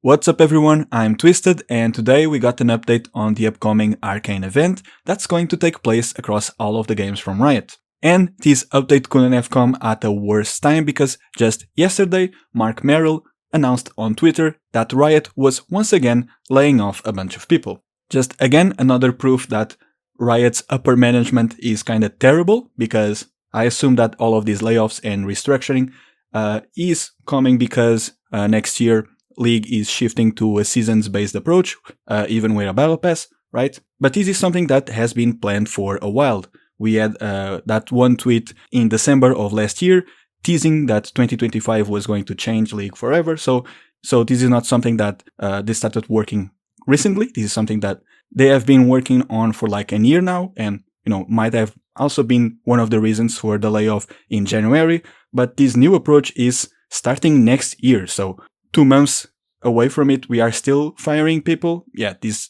What's up everyone, I'm Twisted and today we got an update on the upcoming Arcane event that's going to take place across all of the games from Riot. And this update couldn't have come at a worse time because just yesterday, Mark Merrill announced on Twitter that Riot was once again laying off a bunch of people. Just again another proof that Riot's upper management is kinda terrible, because I assume that all of these layoffs and restructuring is coming because next year League is shifting to a seasons-based approach, even with a battle pass, right? But this is something that has been planned for a while. We had that one tweet in December of last year teasing that 2025 was going to change League forever. So this is not something that they started working recently. This is something that they have been working on for like a year now, and might have also been one of the reasons for the layoff in January. But this new approach is starting next year. So 2 months away from it, we are still firing people. Yeah, this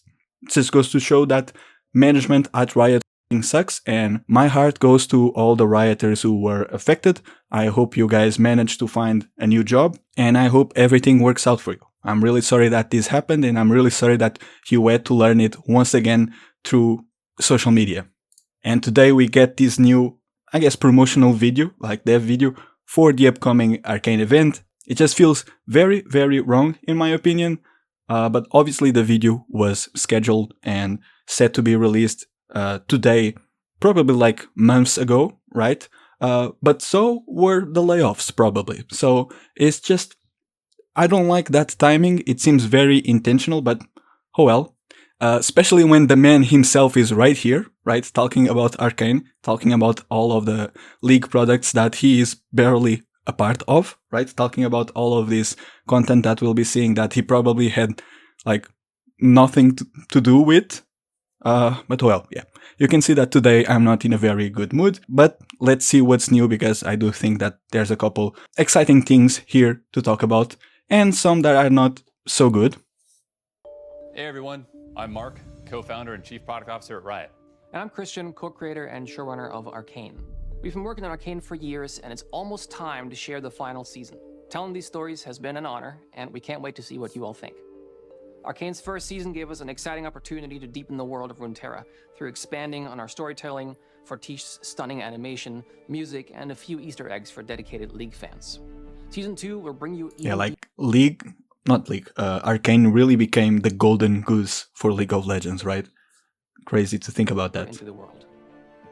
just goes to show that management at Riot sucks, and my heart goes to all the Rioters who were affected. I hope you guys manage to find a new job, and I hope everything works out for you. I'm really sorry that this happened, and I'm really sorry that you had to learn it once again through social media. And today we get this new, I guess, promotional video, like dev video, for the upcoming Arcane event. It just feels very, very wrong in my opinion, but obviously the video was scheduled and set to be released today, probably like months ago, right? But so were the layoffs probably. So it's just, I don't like that timing. It seems very intentional, but oh well. Especially when the man himself is right here, right? Talking about Arcane, talking about all of the League products that he is barely a part of, right? Talking about all of this content that we'll be seeing that he probably had like nothing to do with. But well, yeah. You can see that today I'm not in a very good mood, but let's see what's new, because I do think that there's a couple exciting things here to talk about, and some that are not so good. Hey everyone, I'm Mark, co-founder and chief product officer at Riot. And I'm Christian, co-creator and showrunner of Arcane. We've been working on Arcane for years, and it's almost time to share the final season. Telling these stories has been an honor, and we can't wait to see what you all think. Arcane's first season gave us an exciting opportunity to deepen the world of Runeterra through expanding on our storytelling, Fortiche's stunning animation, music, and a few Easter eggs for dedicated League fans. Season 2 will bring you Arcane really became the golden goose for League of Legends, right? Crazy to think about that. Into the world.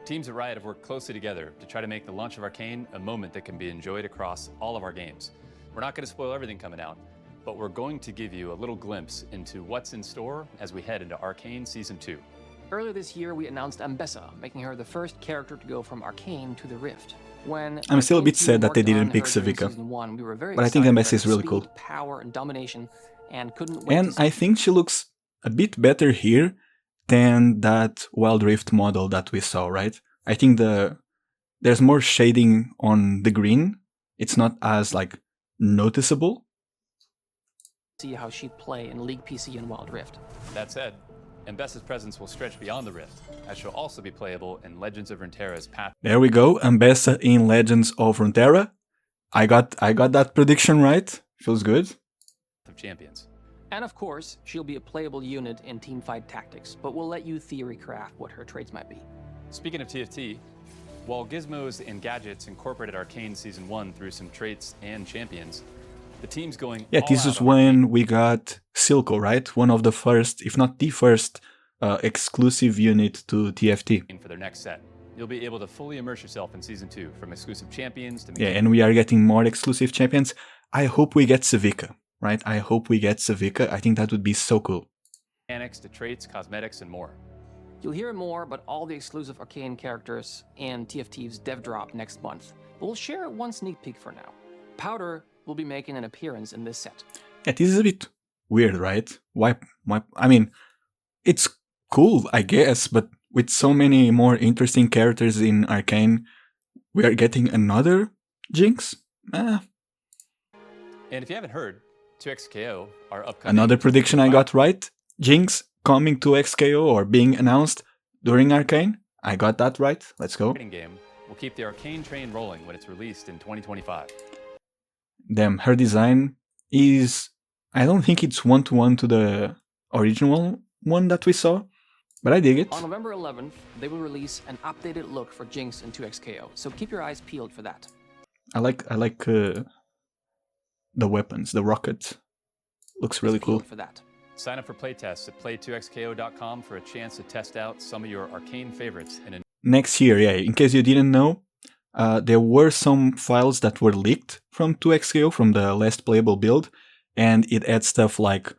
Teams at Riot have worked closely together to try to make the launch of Arcane a moment that can be enjoyed across all of our games. We're not going to spoil everything coming out, but we're going to give you a little glimpse into what's in store as we head into Arcane Season 2. Earlier this year, we announced Ambessa, making her the first character to go from Arcane to the Rift. When I'm still a bit sad that they didn't pick Civica, but I think Ambessa is really cool. Power and domination, and couldn't wait and I think she looks a bit better here than that Wild Rift model that we saw, right? I think there's more shading on the green. It's not as like noticeable. See how she'd play in League PC and Wild Rift. That said, Ambessa's presence will stretch beyond the Rift, as she'll also be playable in Legends of Runeterra's path. There we go, Ambessa in Legends of Runeterra. I got that prediction right. Feels good. Of Champions. And of course, she'll be a playable unit in teamfight tactics, but we'll let you theory craft what her traits might be. Speaking of TFT, while gizmos and gadgets incorporated Arcane Season 1 through some traits and champions, the team's going Yeah, this is when we got Silco, right? One of the first, if not the first, exclusive unit to TFT. For their next set. You'll be able to fully immerse yourself in Season 2, from exclusive champions to... Yeah, and we are getting more exclusive champions. I hope we get Civica, right? I hope we get Civica. I think that would be so cool. Mechanics to traits, cosmetics, and more. You'll hear more about all the exclusive Arcane characters in TFT's dev drop next month, but we'll share one sneak peek for now. Powder will be making an appearance in this set. Yeah, this is a bit weird, right? Why? I mean, it's cool, I guess, but with so many more interesting characters in Arcane, we are getting another Jinx? And if you haven't heard, to XKO, our upcoming... Another prediction I got right? Jinx coming to XKO or being announced during Arcane? I got that right. Let's go. Game will keep the Arcane train rolling when it's released in 2025. Damn, her design is I don't think it's one-to-one to the original one that we saw, but I dig it. On November 11th, they will release an updated look for Jinx and 2xKO, so keep your eyes peeled for that. I like the weapons, the rocket. Looks really cool. For that. Sign up for playtests at play2xko.com for a chance to test out some of your Arcane favorites in a Next year, yeah, in case you didn't know, there were some files that were leaked from 2xKO, from the last playable build, and it had stuff like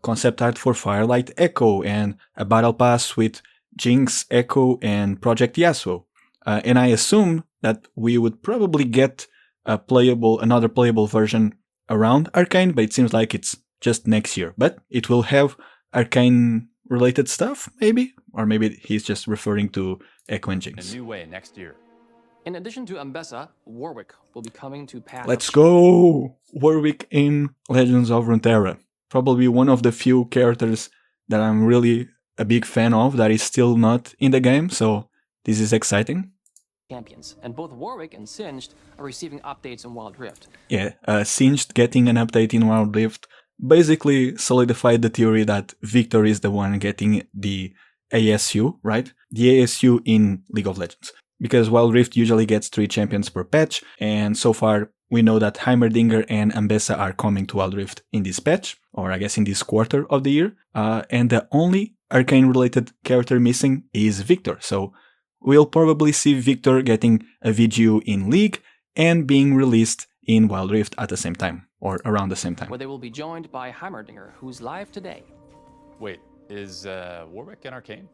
concept art for Firelight Echo and a battle pass with Jinx, Echo, and Project Yasuo. And I assume that we would probably get another playable version around Arcane, but it seems like it's just next year. But it will have Arcane related stuff, maybe? Or maybe he's just referring to Echo and Jinx. new way next year. In addition to Ambessa, Warwick will be coming to Path. Let's go! Warwick in Legends of Runeterra. Probably one of the few characters that I'm really a big fan of that is still not in the game, so this is exciting. Champions, and both Warwick and Singed are receiving updates in Wild Rift. Yeah, Singed getting an update in Wild Rift basically solidified the theory that Victor is the one getting the ASU, right? The ASU in League of Legends. Because Wild Rift usually gets 3 champions per patch, and so far we know that Heimerdinger and Ambessa are coming to Wild Rift in this patch, or I guess in this quarter of the year, and the only Arcane-related character missing is Victor, so we'll probably see Victor getting a VGU in League and being released in Wild Rift at the same time, or around the same time. Where they will be joined by Heimerdinger, who's live today. Wait, is Warwick in Arcane?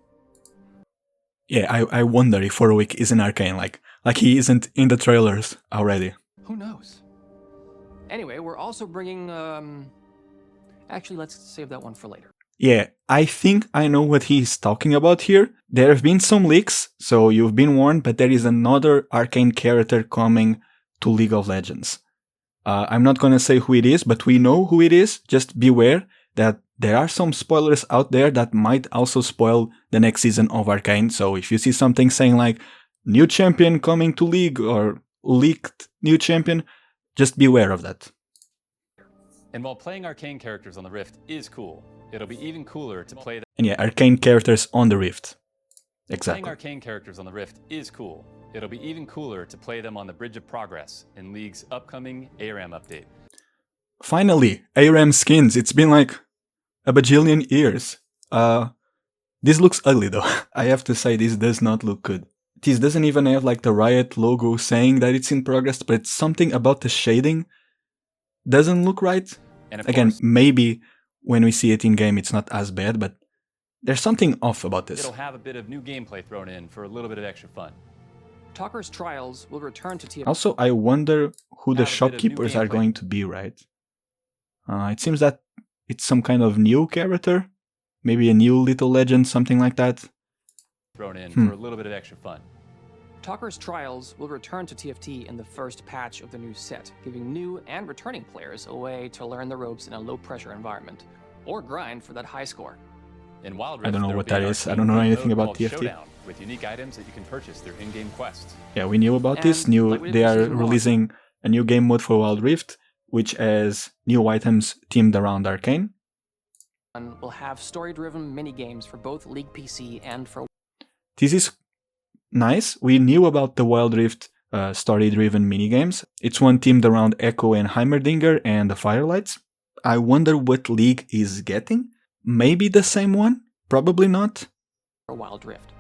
Yeah, I wonder if Warwick is in Arcane, like he isn't in the trailers already. Who knows? Anyway, we're also bringing, actually, let's save that one for later. Yeah, I think I know what he's talking about here. There have been some leaks, so you've been warned, but there is another Arcane character coming to League of Legends. I'm not gonna say who it is, but we know who it is. Just beware that there are some spoilers out there that might also spoil the next season of Arcane. So if you see something saying like, new champion coming to League, or leaked new champion, just beware of that. And while playing Arcane characters on the Rift is cool, it'll be even cooler to play them. And yeah, Arcane characters on the Rift. Exactly. Playing Arcane characters on the Rift is cool. It'll be even cooler to play them on the Bridge of Progress in League's upcoming ARAM update. Finally, ARAM skins. It's been like a bajillion years. This looks ugly though. I have to say, this does not look good. This doesn't even have like the Riot logo saying that it's in progress, but it's something about the shading doesn't look right. And again, maybe when we see it in game it's not as bad, but there's something off about this. It'll have a bit of new gameplay thrown in for a little bit of extra fun. Talker's Trials will return to TFT. Also, I wonder who the shopkeepers are going to be, right? It seems that it's some kind of new character, maybe a new little legend, something like that. Thrown in for a little bit of extra fun. Talker's Trials will return to TFT in the first patch of the new set, giving new and returning players a way to learn the ropes in a low-pressure environment, or grind for that high score. In Wild Rift, I don't know there what will be that an is. I Arcane don't know anything mode about called TFT. Showdown, with unique items that you can purchase through in-game quests. Yeah, we knew about this. They are releasing a new game mode for Wild Rift, which has new items themed around Arcane. And we'll have story-driven mini-games for both League PC and for... This is nice. We knew about the Wild Rift story-driven minigames. It's one themed around Echo and Heimerdinger and the Firelights. I wonder what League is getting. Maybe the same one? Probably not. For Wild Rift.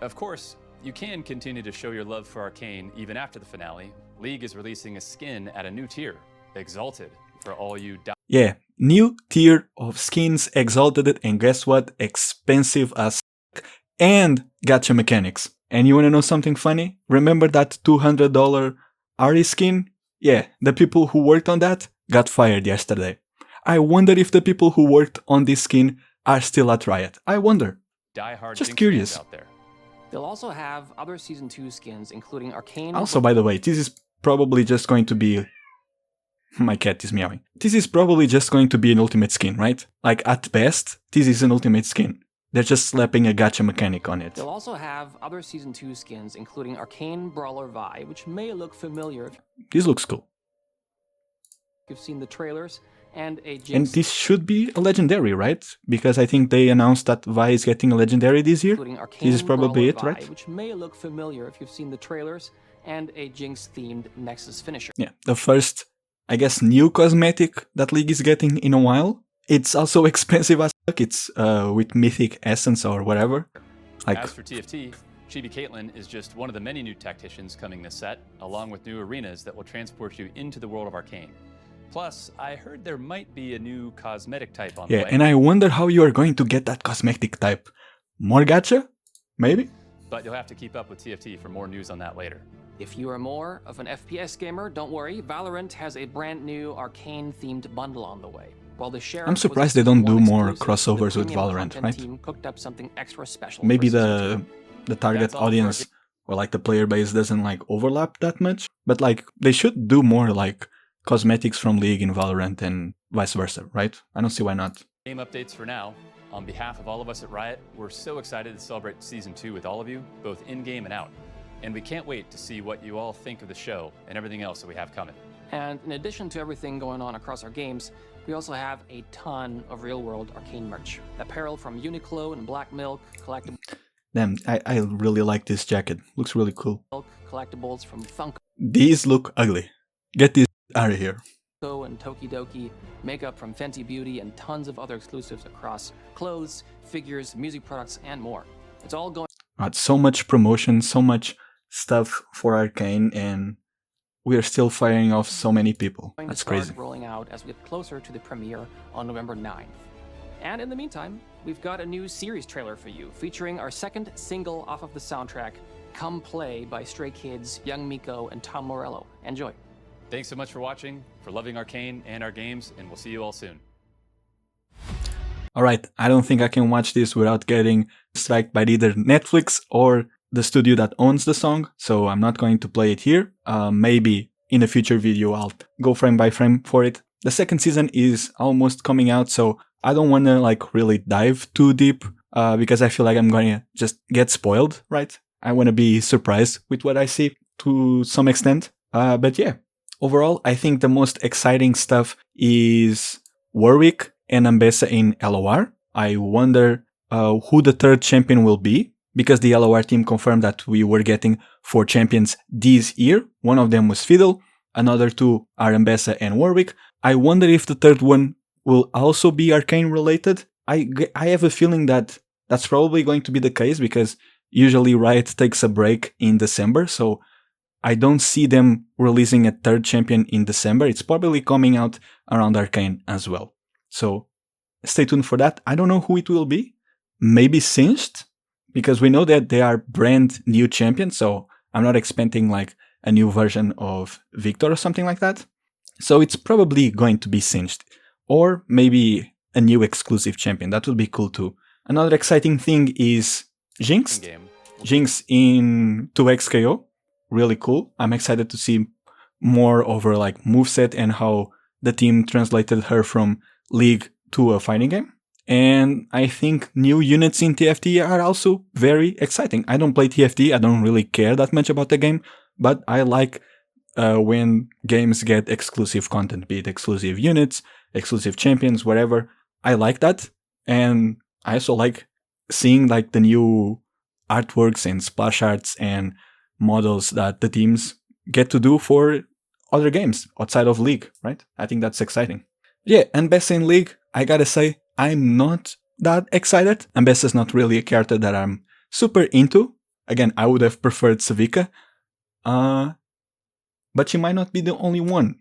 Of course, you can continue to show your love for Arcane even after the finale. League is releasing a skin at a new tier, Exalted, for all you... Yeah, new tier of skins, Exalted, and guess what? Expensive as and gacha mechanics. And you wanna know something funny? Remember that $200 Ari skin? Yeah, the people who worked on that got fired yesterday. I wonder if the people who worked on this skin are still at Riot. I wonder. Just curious. Out there. They'll also have other Season 2 skins, including Arcane... Also, by the way, this is probably just going to be... My cat is meowing. This is probably just going to be an ultimate skin, right? Like, at best, this is an ultimate skin. They're just slapping a gacha mechanic on it. They'll also have other Season 2 skins, including Arcane Brawler Vi, which may look familiar if This looks cool. you've seen the trailers. and a And Jinx, this should be a legendary, right? Because I think they announced that Vi is getting a legendary this year. including Arcane This is probably it, Brawler right? Vi, which may look familiar if you've seen the trailers, and a Jinx-themed Nexus finisher. Yeah, the first, I guess, new cosmetic that League is getting in a while. It's also expensive as fuck. It's with Mythic Essence or whatever. Like, As for TFT, Chibi Caitlyn is just one of the many new tacticians coming this set, along with new arenas that will transport you into the world of Arcane. Plus, I heard there might be a new cosmetic type on the yeah, way. and I wonder how you are going to get that cosmetic type. More gacha? Maybe? But you'll have to keep up with TFT for more news on that later. If you are more of an FPS gamer, don't worry, Valorant has a brand new Arcane-themed bundle on the way. While the Sheriff I'm was surprised a they don't Season do 1 more exclusive, crossovers the with premium Valorant, content right? team cooked up something extra special Maybe for Season 2. the target That's all for audience or like the player base doesn't like overlap that much. But like they should do more like cosmetics from League in Valorant and vice versa, right? I don't see why not. Game updates for now. On behalf of all of us at Riot, we're so excited to celebrate Season 2 with all of you, both in-game and out. And we can't wait to see what you all think of the show and everything else that we have coming. And in addition to everything going on across our games, we also have a ton of real-world Arcane merch. Apparel from Uniqlo and Black Milk, Damn, I really like this jacket. Looks really cool. collectibles from Funko These look ugly. Get this out of here. and Tokidoki, makeup from Fenty Beauty, and tons of other exclusives across clothes, figures, music products, and more. It's all going So much promotion, so much stuff for Arcane, and we are still firing off so many people. to That's start crazy. rolling out as we get closer to the premiere on November 9th. And in the meantime, we've got a new series trailer for you, featuring our second single off of the soundtrack, Come Play by Stray Kids, Young Miko, and Tom Morello. Enjoy. Thanks so much for watching, for loving Arcane and our games, and we'll see you all soon. Alright, I don't think I can watch this without getting striked by either Netflix or the studio that owns the song, so I'm not going to play it here. Maybe in a future video I'll go frame by frame for it. The second season is almost coming out, so I don't want to like really dive too deep because I feel like I'm going to just get spoiled, right? I want to be surprised with what I see to some extent. But yeah, overall, I think the most exciting stuff is Warwick and Ambessa in LoR. I wonder who the third champion will be, because the LoR team confirmed that we were getting 4 champions this year. One of them was Fiddle, another 2 are Ambessa and Warwick. I wonder if the third one will also be Arcane related. I have a feeling that that's probably going to be the case, because usually Riot takes a break in December, so I don't see them releasing a third champion in December. It's probably coming out around Arcane as well. So stay tuned for that. I don't know who it will be. Maybe Singed, because we know that they are brand new champions, so I'm not expecting like a new version of Victor or something like that. So it's probably going to be Singed. Or maybe a new exclusive champion. That would be cool too. Another exciting thing is Jinx. In-game. Jinx in 2XKO. Really cool. I'm excited to see more over like moveset and how the team translated her from League to a fighting game. And I think new units in TFT are also very exciting. I don't play TFT. I don't really care that much about the game, but I like when games get exclusive content, be it exclusive units, exclusive champions, whatever. I like that. And I also like seeing like the new artworks and splash arts and models that the teams get to do for other games outside of League, right? I think that's exciting. Yeah, Ambessa in League, I gotta say, I'm not that excited. Ambessa's not really a character that I'm super into. Again, I would have preferred Savika. But she might not be the only one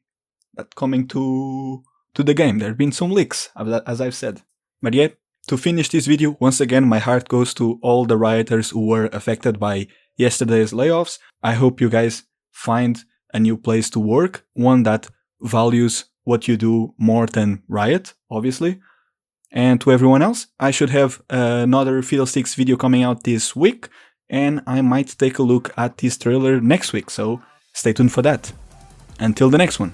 that's coming to the game. There have been some leaks, as I've said. But yeah, to finish this video, once again, my heart goes to all the rioters who were affected by yesterday's layoffs. I hope you guys find a new place to work, one that values what you do more than Riot, obviously. And to everyone else, I should have another Fiddlesticks video coming out this week, and I might take a look at this trailer next week, so stay tuned for that. Until the next one.